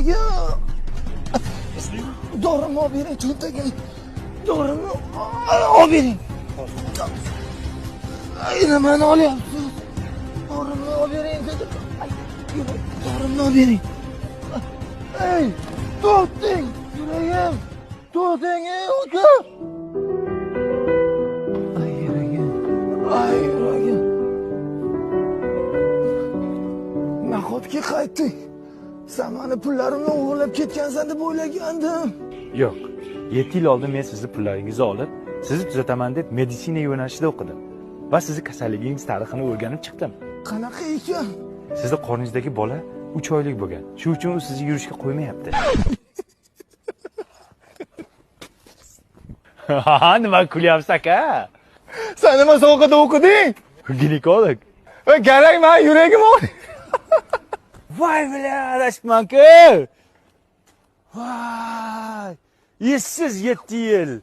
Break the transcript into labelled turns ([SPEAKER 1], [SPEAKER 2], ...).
[SPEAKER 1] yuragim. Dorimni olib bering, cho'ntagim. Dorimni olib bering. Nimani olyapsiz? Dorimni olib bering dedim. Dorimni olib bering. Ey, to'xting, yuragim. To'xting, uka. Ay, yuragim. Ay, yuragim. Nahotki qaytding. Sen meni pullarimni o'g'irlab ketgansan deb o'ylagandim.
[SPEAKER 2] Yo'q. 7 yil oldin men sizni pullaringizni olib, sizni tuzataman deb meditsina yo'nalishida o'qidim. Va sizni kasalligingiz tarixini o'rganib chiqdim.
[SPEAKER 1] Qanaqa ekan?
[SPEAKER 2] Sizni qorningizdagi bola 3 oylik bo'lgan. Shu uchun u sizni yurishga qo'ymayapti. Ha, nima kulyapsiz aka?
[SPEAKER 1] Sen nima sohada o'qiding?
[SPEAKER 2] Ginekolog.
[SPEAKER 1] Va kerak, men yuragim og'riydi.
[SPEAKER 2] Voy bilan adashibman-ku. Voy! Essiz 7 yil.